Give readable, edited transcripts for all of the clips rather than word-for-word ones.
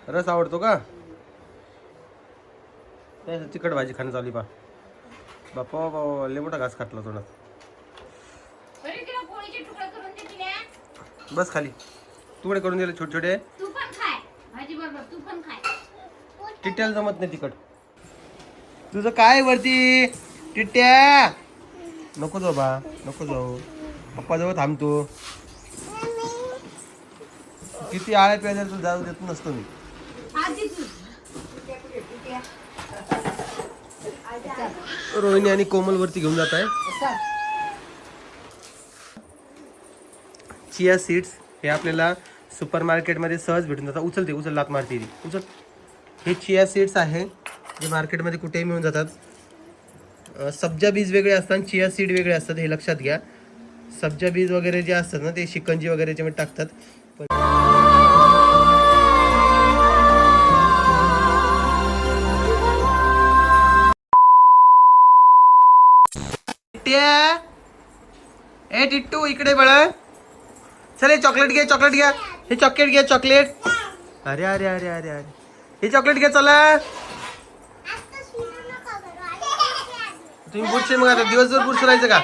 रस आवडतो का? तिखट भाजी खाणं चालू पा बापा बाबा लय मोठा घास खाटला तोंडात. बस खाली तुकडे करून दिले छोटे छोटे. टिट्याला जमत नाही तिखट. तुझं काय वरती टिट्या? नको जाऊ बा, नको जाऊ. पप्पा जवळ थांबतो. किती आळे प्यायला तू जाऊ देत नसतो मी. रोहिणी आणि कोमल वरती घेऊन जात आहे. चिया सीड्स हे आपल्याला सुपर मार्केटमध्ये सहज भेटून जातात. उचलते उचल लात मारते उचल. हे चिया सीड्स आहे जे मार्केटमध्ये कुठेही मिळून जातात. सब्जा बीज वेगळे असतात, चिया सीड वेगळे असतात, हे लक्षात घ्या. सब्जा बीज वगैरे जे असतात ना ते शिकंजी वगैरे याच्यामध्ये टाकतात. ए टिट्टू इकडे बळ. चल हे चॉकलेट घे, चॉकलेट घ्या. हे चॉकलेट घे, चॉकलेट. अरे अरे अरे अरे अरे हे चॉकलेट घ्या. चला तुम्ही बुटचे मग आता दिवसभर बुट राहायचं का?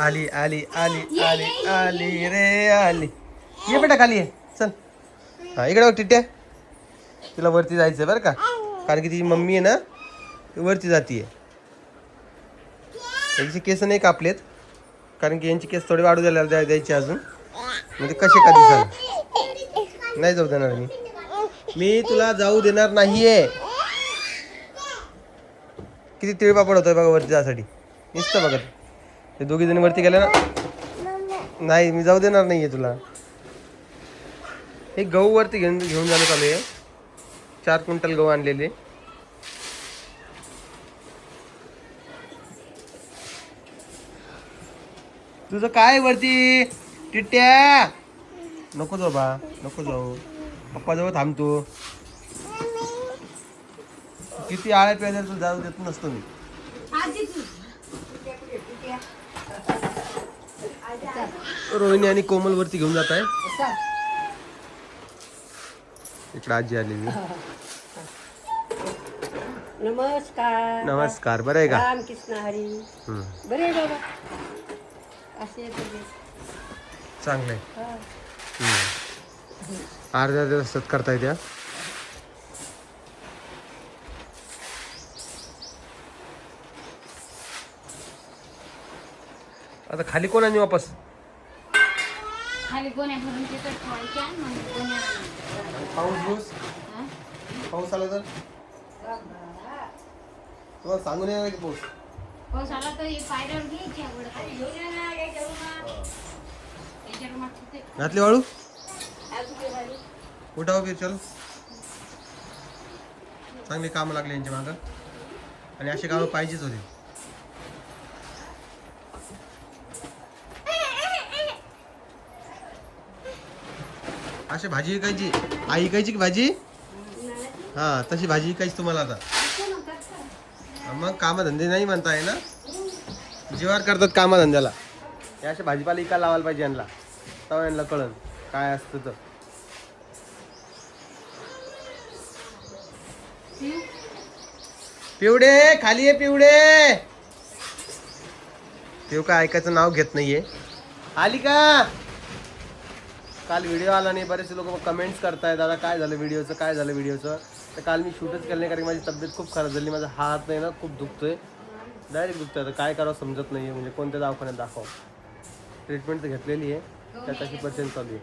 आली आली आली आली आली रे आली. ये बेटा खाली ये चल. हा इकडे बघ टिट्ट्या, तुला वरती जायचं बरं का, कारण की तिची मम्मी आहे ना वरती जातीये. यांचे केस नाही कापलेत कारण की यांचे केस थोडे वाढू द्यायचे अजून, म्हणजे कसे का दिसायला. नाही जाऊ देणार मी तुला जाऊ देणार नाहीये. किती तिळ पापड होतोय बघा वरती जासाठी नुसतं बघत. ते दोघी जणी वरती गेले ना, नाही मी जाऊ देणार नाहीये तुला. हे गहू वरती घेऊन जाणं चालू आहे. 4 क्विंटल गहू आणलेले. तुझं काय वरती टिट्ट्या? नको जाऊ बा, नको जाऊ. पप्पा जवळ थांबतो. किती आळे प्यायला तू जाऊ देत नसतो मी. रोहिणी आणि कोमल वरती घेऊन जात आहे. इकडे आजी आलेली. नमस्कार. नमस्कार. बरं आहे का? रामकृष्ण हरी. बरे आहे बाबा. असे चांगलं आहे. अर्ध्या दिवसात करता येत्या. आता खाली कोण आणि वापस खाली गोण्या भरून तिथं ठेवायच्या. पाऊस आला तर तुम्हाला सांगून येणार की पाऊस पाऊस आला तर हे पायऱ्यावर घ्यायची आवड. घातली वाळू. उठा उभी चल. चांगली कामं लागली यांच्या मागं आणि अशी कामं पाहिजेच होती. अशी भाजी विकायची. आई विकायची की भाजी? हा तशी भाजी विकायची तुम्हाला आता. मग कामधंदे नाही म्हणताय ना, जीवावर करतात कामधंद्याला. हे अशा भाजीपाला विकायला लावायला पाहिजे यांना, तेव्हा यांना कळन काय असतं तर. पिवडे खाली आहे पिवडे. पिव काय ऐकायचं नाव घेत नाहीये. आली का? काल व्हिडिओ आला नाही. बरेचसे लोक कमेंट्स करताय दादा काय झालं व्हिडिओचं, काय झालं व्हिडिओचं. तर काल मी शूटच केलं नाही कारण माझी तब्येत खूप खराब झाली. माझा हात नाही ना खूप दुखतोय, डायरेक्ट दुखतोय. तर काय करावं समजत नाही आहे, म्हणजे कोणत्या दवाखान्यात दाखवा. ट्रीटमेंट तर घेतलेली आहे, त्यात अशी पर्सेंट चालू आहे.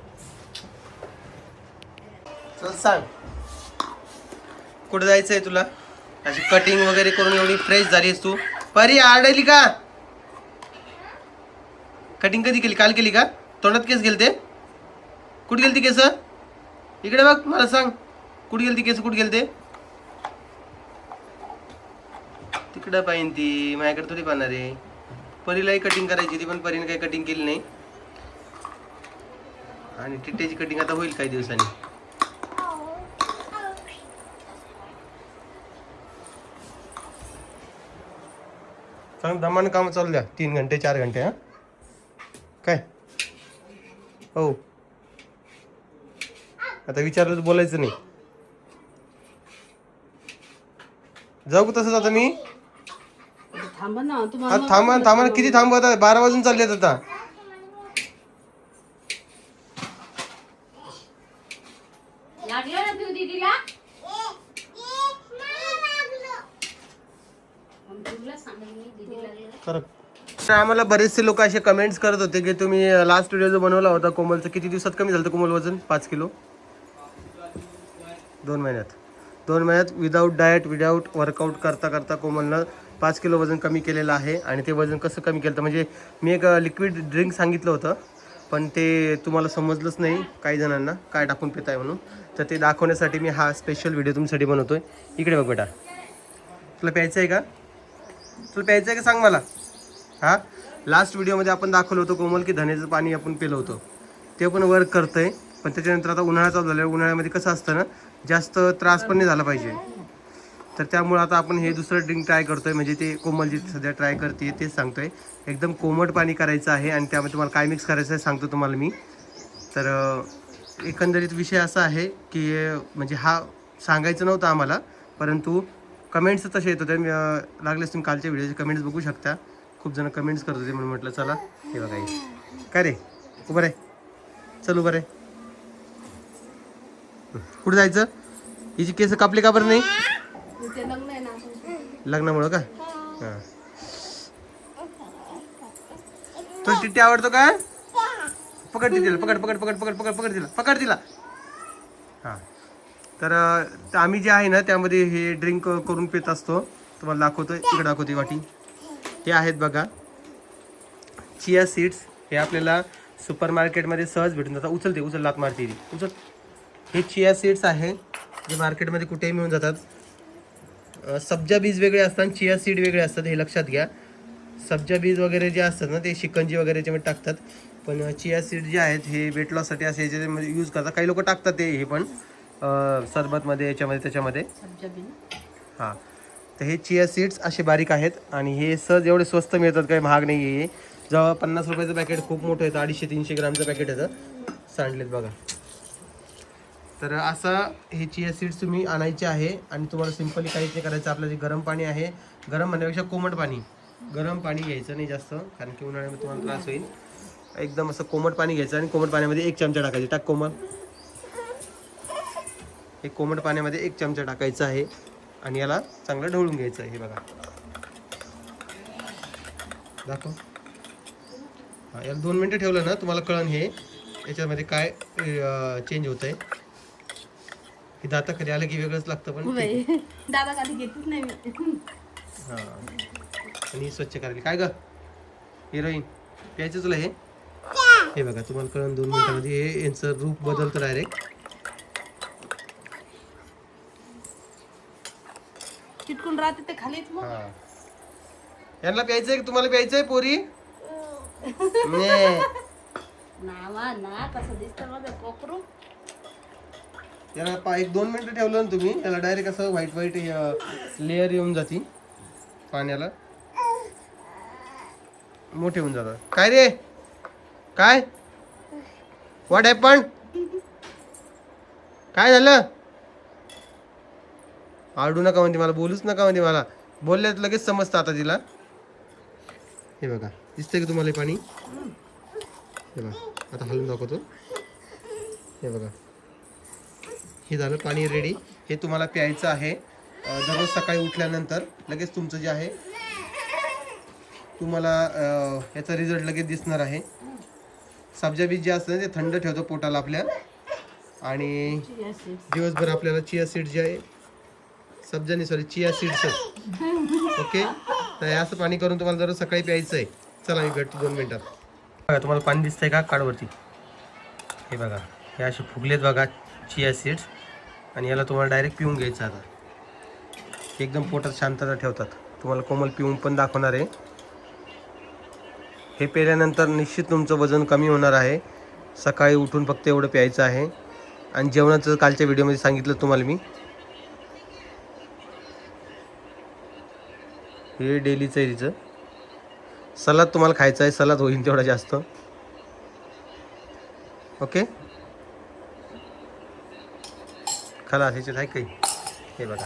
चल सांग कुठं जायचं आहे तुला? अशी कटिंग वगैरे करून एवढी फ्रेश झालीस तू. परी आडली का? कटिंग कधी केली? काल केली का? तोंडात केस गेलते? कुठे गेलती केस? इकडे बघ मला सांग, कुठे गेलती केस? कुठे गेलते? तिकडं पाहिजे ती, माझ्याकडे थोडी पाहणार आहे. परीलाही कटिंग करायची ती, पण परीने काही कटिंग केली नाही. आणि टिट्ट्याची कटिंग आता होईल काही दिवसांनी. सांग दमान काम चालू द्या 3 घंटे 4 घंटे. हा काय हो आता विचारलं तर बोलायचं नाही. जाऊ का तसंच आता मी? थांबा ना आता तुम्हाला. थांबा थांबा ना, किती थांबू आता? 12 वाजून चाललेत आता. लागलं ना तू दीदीला? तुला सांगेल मी दीदी लागलं. खरं तर आम्हाला बरेचसे लोक असे कमेंट्स करत होते की तुम्ही लास्ट व्हिडिओ जो बनवला होता कोमलचं, किती दिवसात कमी झालं होतं कोमल वजन? 5 किलो 2 महिन्यात. 2 महिन्यात विदाऊट डाएट विदाऊट वर्कआउट करता करता कोमलनं 5 किलो वजन कमी केलेलं आहे. आणि ते वजन कसं कमी केलं तर म्हणजे मी एक लिक्विड ड्रिंक सांगितलं होतं, पण ते तुम्हाला समजलंच नाही काही जणांना काय टाकून पिताय म्हणून. तर ते दाखवण्यासाठी मी हा स्पेशल व्हिडिओ तुमच्यासाठी बनवतोय. इकडे बघ बेटा, तुला प्यायचं आहे का? तुला प्यायचं आहे का सांग मला. हां, लास्ट व्हिडिओमध्ये आपण दाखवलं होतं कोमल की धण्याचं पाणी आपण पिलं होतं, ते पण वर्क करतंय. पण त्याच्यानंतर आता उन्हाळा चालू झाला, उन्हाळ्यामध्ये कसं असतं ना, जास्त त्रास पण नाही झाला पाहिजे. तर त्यामुळे आता आपण हे दुसरं ड्रिंक ट्राय करतोय, म्हणजे ते कोमल जी सध्या ट्राय करते तेच सांगतोय. एकदम कोमट पाणी करायचं आहे आणि त्यामध्ये तुम्हाला काय मिक्स करायचं आहे सांगतो तुम्हाला मी. तर एकंदरीत विषय असा आहे की म्हणजे हा सांगायचं नव्हतं आम्हाला, परंतु कमेंट्स तसे येत होते. लागलेच तुम्ही कालच्या व्हिडिओचे कमेंट्स बघू शकता, खूप जण कमेंट्स करत होते म्हणून म्हटलं चला हे बघा. काय रे उभं रे, चल उभं रे. कुठं जायचं? हिची केस कापली का बरं नाही? ते लग्न आहे ना. लग्नामुळं का? हां, तुला टिट्टी आवडतो का? पकड तिला, पकड पकड पकड पकड पकड पकड तिला, पकड तिला. हां, तर आम्ही जे आहे ना त्यामध्ये हे ड्रिंक करून पित असतो. तुम्हाला दाखवतो, इकडे दाखवते वाटी. हे आहेत बघा चिया सीड्स. हे आपल्याला सुपर मार्केटमध्ये सहज भेटून जातात. उचलते उचल, लात मारते ती, उचल. हे चिया सीड्स आहे जे मार्केटमध्ये कुठेही मिळून जातात. सब्जा बीज वेगळे असतात, चिया सीड वेगळे असतात, हे लक्षात घ्या. सब्जा बीज वगैरे जे असतात ना ते शिकंजी वगैरे याच्यामध्ये टाकतात, पण चिया सीड जे आहेत हे वेट लॉससाठी असे याच्यामध्ये यूज करतात. काही लोक टाकतात ते हे पण सरबतमध्ये याच्यामध्ये त्याच्यामध्ये. हां, तर हे चिया सीड्स असे बारीक आहेत आणि हे सहज एवढे स्वस्त मिळतात, काही महाग नाही आहे. जेव्हा 50 रुपयाचं पॅकेट खूप मोठं येतं, 250-300 ग्रामचं पॅकेट येतं. सांडलेत बघा. तर असं हे चिया सीड्स तुम्ही आणायचे आहे आणि तुम्हाला सिम्पली काहीच नाही करायचं. आपलं जे गरम पाणी आहे, गरम म्हणण्यापेक्षा कोमट पाणी, गरम पाणी घ्यायचं नाही जास्त, कारण की उन्हाळ्यामध्ये तुम्हाला त्रास होईल. एकदम असं कोमट पाणी घ्यायचं आणि कोमट पाण्यामध्ये 1 चमचा टाकायचे. टाक कोमल. हे कोमट पाण्यामध्ये 1 चमचा टाकायचं आहे आणि याला चांगलं ढवळून घ्यायचं आहे. हे बघा, दाखव. हां, याला 2 मिनटं ठेवलं ना तुम्हाला कळण हे याच्यामध्ये काय चेंज होत आहे. हे दाताखाली आलं की वेगळंच लागतं, पण दादा खाली घेतच नाही मी. हां, आणि स्वच्छ करायला. काय ग हिरोईन, प्यायचं तुला हे? हे बघा, तुम्हाला कळण 2 मिनिटांमध्ये हे यांचं रूप बदलतं डायरेक्ट. चिटकून राहते ते खालीच मग. हां, यांना प्यायचंय की तुम्हाला प्यायचंय पोरी? नाही, नावा ना कसं दिसतं माझं कोकरू. याला 1-2 मिनिटं ठेवलं ना तुम्ही, याला डायरेक्ट असं व्हाईट व्हाईट लेअर येऊन जाती पाण्याला, मोठे होऊन जातात. काय रे, काय व्हॉट हॅपन? काय झालं? आरडू नका म्हणते मला, बोलूच नका म्हणते मला. बोलल्यात लगेच समजतं आता तिला. हे बघा, दिसतंय की तुम्हाला हे पाणी? हे बघा, आता हलवून दाखवतो. हे बघा, हे झालं पाणी रेडी. हे तुम्हाला प्यायचं आहे दररोज सकाळी उठल्यानंतर. लगेच तुमचं जे आहे तुम्हाला याचा रिझल्ट लगेच दिसणार आहे. सब्जा बीज जे असतं ना ते थंड ठेवतो पोटाला आपल्या, आणि दिवसभर आपल्याला चिया सीड जे आहे, सब्जा नाही सॉरी चिया सीड्स, ओके. तर हे असं पाणी करून तुम्हाला दररोज सकाळी प्यायचं आहे. चला मी भेटतो 2 मिनिटात. बघा, तुम्हाला पाणी दिसतंय का काढवरती? हे बघा, हे असे फुगलेत बघा चिया सीड्स, आणि याला तुम्हाला डायरेक्ट पिऊन घ्यायचं. आता एकदम पोटात शांतता ठेवतात. तुम्हाला कोमल पिऊन पण दाखवणार आहे. हे प्यायल्यानंतर निश्चित तुमचं वजन कमी होणार आहे. सकाळी उठून फक्त एवढं प्यायचं आहे. आणि जेवणाचं कालच्या व्हिडिओमध्ये सांगितलं तुम्हाला मी. हे डेलीचं आहे तिचं. सलाद तुम्हाला खायचं आहे, सलाद होईल तेवढा जास्त. ओके खलास ह्याच्यात आहे काही हे बघा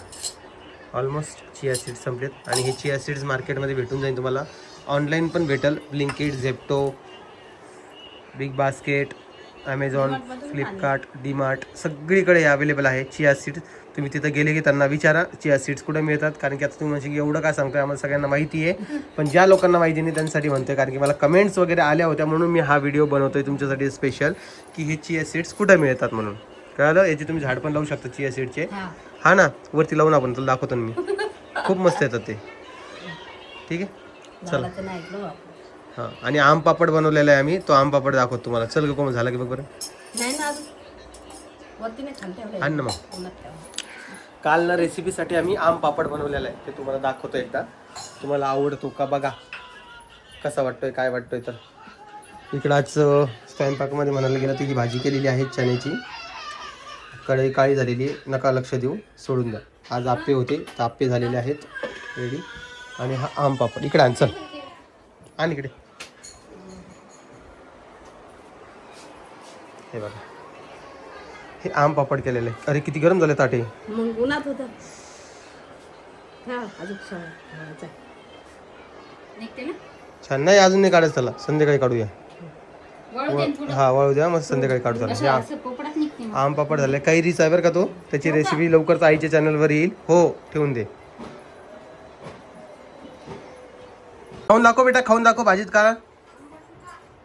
ऑलमोस्ट चिया सीड्स संपलेत आणि हे चिया सीड्स मार्केटमध्ये भेटून जाईल तुम्हाला ऑनलाईन पण भेटेल Blinkit Zepto big basket Amazon Flipkart DMart सगळीकडे हे अवेलेबल आहे चिया सीड्स तुम्ही तिथं गेले की त्यांना विचारा चिया सीड्स कुठे मिळतात कारण की आता तुम्ही म्हणजे एवढं काय सांगतोय आम्हाला सगळ्यांना माहिती आहे पण ज्या लोकांना माहिती नाही त्यांच्यासाठी म्हणतोय कारण की मला कमेंट्स वगैरे आल्या होत्या म्हणून मी हा व्हिडिओ बनवतोय तुमच्यासाठी स्पेशल की हे चिया सीड्स कुठे मिळतात म्हणून कळलं याचे तुम्ही झाड पण लावू शकता चिया सीडचे हा ना वरती लावून आपण तुला दाखवतो ना मी खूप मस्त येतात ते ठीक आहे चल हां आणि आम पापड बनवलेला आहे आम्ही तो आम पापड दाखवतो तुम्हाला चल ग कोण झाला की बघ बरं आण ना मग काल ना रेसिपीसाठी आम्ही आम पापड बनवलेला आहे ते तुम्हाला दाखवतो एकदा तुम्हाला आवडतो का बघा कसा वाटतोय काय वाटतोय तर इकडं आज स्वयंपाकमध्ये म्हणायला गेलं तर ही भाजी केलेली आहे चण्याची कढई काळी झालेली आहे नका लक्ष देऊ सोडून द्या आज आप्पे होते तर आप्पे झालेले आहेत रेडी आणि हा आम पापड इकडे आण चल आण इकडे हे बघा हे आम पापड केलेले आहे अरे किती गरम झाले ताटे मग उन्हात होतं निघते ना छान नाही अजून नाही काढायचं त्याला संध्याकाळी काढूया वळू दे थोडं. हा वाळू द्या मस्त संध्याकाळी काढू त्याला हे असं पोपडात निघते मग. आम पापड झाले काही रीच आहे बरं का तो त्याची रेसिपी लवकरच आईच्या चॅनलवर येईल हो ठेवून दे खाऊन दाखव बेटा खाऊन दाखव भाजीत का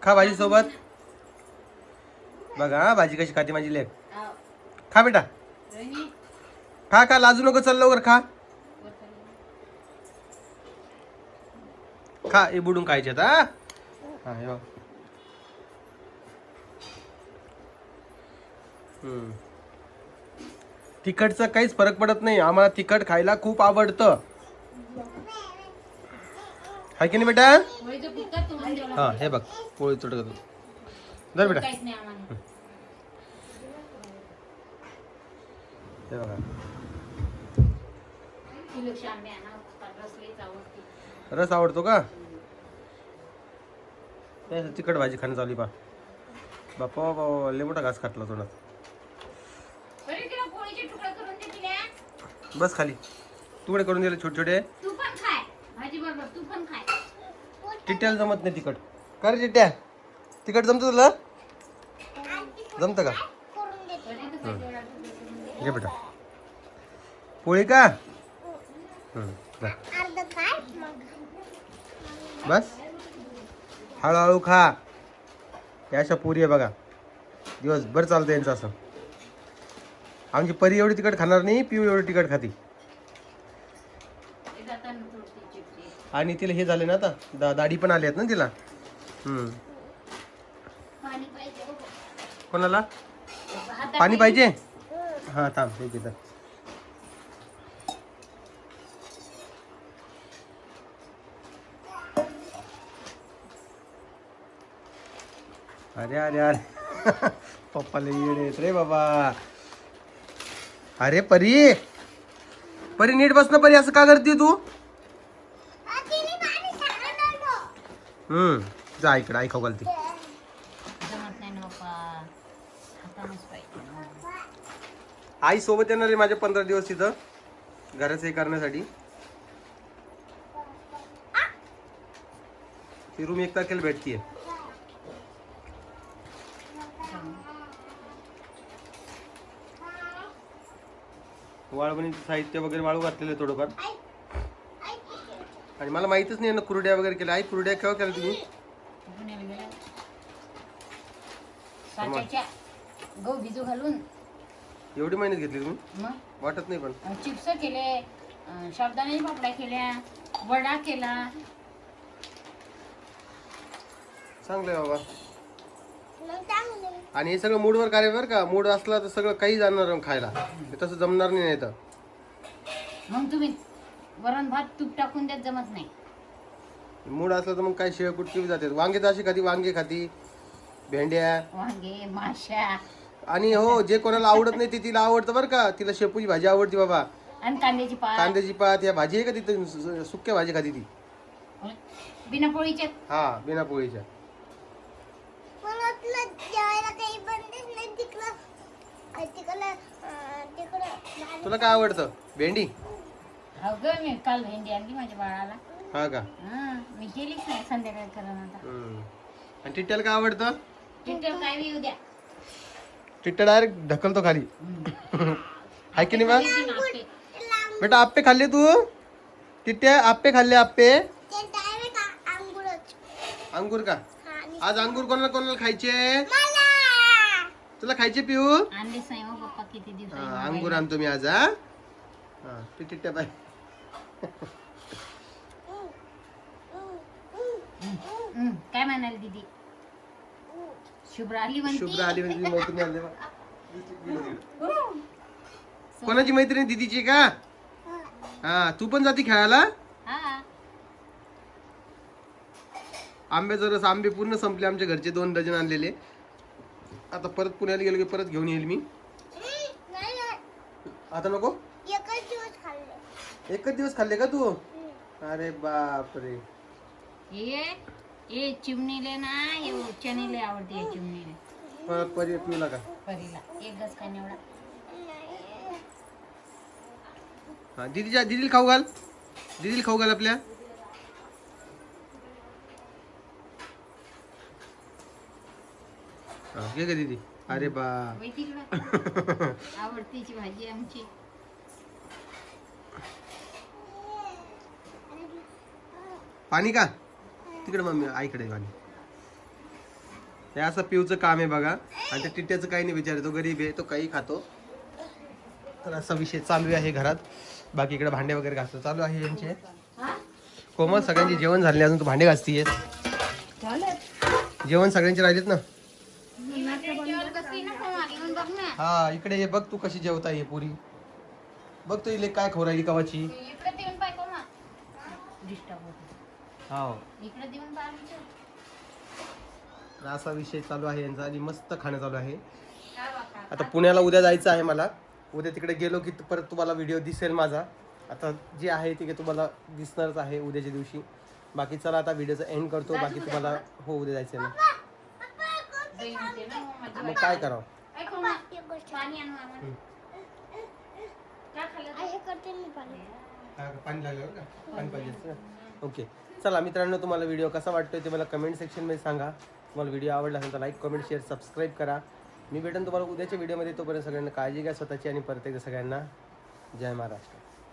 खा भाजी सोबत बघा भाजी कशी खाते माझी लेक हा. खा बेटा रोहिणी, खा लाजू नको चल लवकर खा खा हे बुडून खायचे आता हा हे बघ. तिखटचा काहीच फरक पडत नाही आम्हाला तिखट खायला खूप आवडतं हाय की नाही बेटा पोळीचं पिठं तोडून द्यावं लागतं. हा हे बघ पोळी तुटत धर बेटा काहीच नाही आम्हाला. हे बघा किलोची आंबे आणा, रस लईच आवडते. रस आवडतो का तिखट भाजी खाणं चालू पा बापा बाबा लय मोठा घास खातला तोंडात बरं तिला पोळीचे तुकडे करून दे तिला. बस खाली तुकडे करून दिले छोटे छोटे तू पण खाय भाजी बरोबर तू पण खाय. टिट्याला जमत नाही तिखट का रे टिट्या तिखट जमतं तुला जमतं का घे बेटा पोळी का जा. बस हळूहळू खा या अशा पुरी आहे बघा दिवसभर चालतं यांचं असं आमची परी एवढी तिखट खाणार नाही पिऊ एवढी तिखट खाती ते जाताना थोडीशी चिपची. आणि तिला हे झाले ना आता दाढी पण आली आहेत ना तिला पाणी पाहिजे हो. कोणाला हातात पाणी पाहिजे हा थांब हे घे तर. अरे अरे अरे पप्पाला येडे आहेत रे बाबा अरे परी परी नीट बस ना परी असं का करते तू जा इकडे आई खाऊ घालते जमत नाही ना पप्पा. हातानेच पाहिजे. आई सोबत येणार आहे माझे 15 दिवस तिथं घराचं हे करण्यासाठी ती रूम 1 तारखेला भेटतीये वाळवणीचं साहित्य वगैरे वाळू घातलेलं आहे थोडंफार आणि मला माहितच नाही ना कुरड्या वगैरे केल्या आई कुरड्या केव्हा केल्या तुम्ही पुण्याला गेल्या. साच्याच्या गहू भिजू घालून एवढी मेहनत घेतली तुम्ही मग वाटत नाही पण चिप्स केले, साबुदाण्याच्या पापड्या केल्या, वडा केला. चांगलं आहे बाबा आणि हे सगळं मूडवर कार्य बरं का मूड असला तर सगळं काही जाणार खायला हे तसं जमणार नाही तर मग तुम्ही वरण भात तूप टाकून देत जमत नाही. मूड असला तर मग काय शिळ कुटकी जाते वांगे तर अशी खाती वांगे खाती भेंड्या वांगे माश्या आणि हो जे कोणाला आवडत नाही ते तिला आवडतं बरं का तिला शेपूची भाजी आवडती बाबा आणि कांद्याची पात कांद्याची पात या भाजी आहे का तिथं सुक्या भाजी खाती ती बिना पोळीच्या. हा बिना पोळीच्या तुला काय आवडतं? भेंडी? अगं मी काल भेंडी आणली माझ्या बाळाला. हा का? मी केलीच नाही संध्याकाळी करून आता. आणि टिट्ट्याला काय आवडतं? टिंटर काय बी उद्या. टिट्ट्या डायरेक्ट ढकलतो खाली. हाय की नाही बा? आपे. बेटा आप्पे खाल्ले तू? टिट्ट्या आप्पे खाल्ले आप्पे? अंगूर का? आज अंगूर कोणाला कोणाला खायचे? तुला खायचे पिऊ? आणलीच नाही हो पप्पा किती दिवस. अंगूर आणतो मी आज. हा ते टिट्ट्या बाय. काय म्हणाली दीदी? शुभ्रा आली म्हणती. शुभ्रा आली म्हणजे मैत्रिणी आली बा. कोणाची मैत्रिणी? दीदीची का? हा तू पण जाती खेळायला? हा. आंब्याचा रस आंबे पूर्ण संपले आमच्या घरचे 2 डझन आणलेले. आता परत पुण्याला गेलो की परत घेऊन येईल मी. आता नको? एकच दिवस खाल्ले का तू? अरे बापरे. ये चिमणीले ना हे चनीले आवडते या चिमणीले. परत परी पिऊला का? परीला एक गस काय एवढा. हा दीदीला खाऊ घाल. दीदीला खाऊ घाल आपल्या. घे का दीदी? अरे बा. आवडतीची भाजी आमची. पाणी का? तिकडे मम्मी आईकडे पाणी. हे असं पिऊचं काम आहे बघा. आणि त्या टिट्ट्याचं काही नाही विचार, तो गरीब आहे, तो काही खातो. तर असा विषय चालू आहे घरात. बाकी इकडे भांडे वगैरे घासतो चालू आहे यांचे. कोमल सगळ्यांची जेवण झाले, अजून तू भांडे घासतीयेस. जेवण सगळ्यांचे राहिलेत ना? हा इकडे ये बघ तू कशी जेवता ये पुरी. बघ तू इले काय खाऊ राहिली कवाची. हा असा विषय चालू आहे यांचा आणि मस्त खाणं चालू आहे. आता पुण्याला उद्या जायचं आहे मला. उद्या तिकडे गेलो की परत तुम्हाला व्हिडिओ दिसेल माझा. आता जे आहे ते तुम्हाला दिसणारच आहे उद्याच्या दिवशी. बाकी चला आता व्हिडिओचा एंड करतो. बाकी तुम्हाला हो उद्या जायचं ना, मग काय करावं. पाणी लागलं का? पाणी पाहिजे. ओके चला मित्रांनो, तुम्हाला व्हिडिओ कसा वाटतोय ते मला कमेंट सेक्शनमध्ये सांगा. तुम्हाला व्हिडिओ आवडला असेल तर लाईक कमेंट शेअर सबस्क्राईब करा. मी भेटेन तुम्हाला उद्याच्या व्हिडिओमध्ये. तोपर्यंत सगळ्यांना काळजी घ्या स्वतःची आणि परत एकदा सगळ्यांना जय महाराष्ट्र.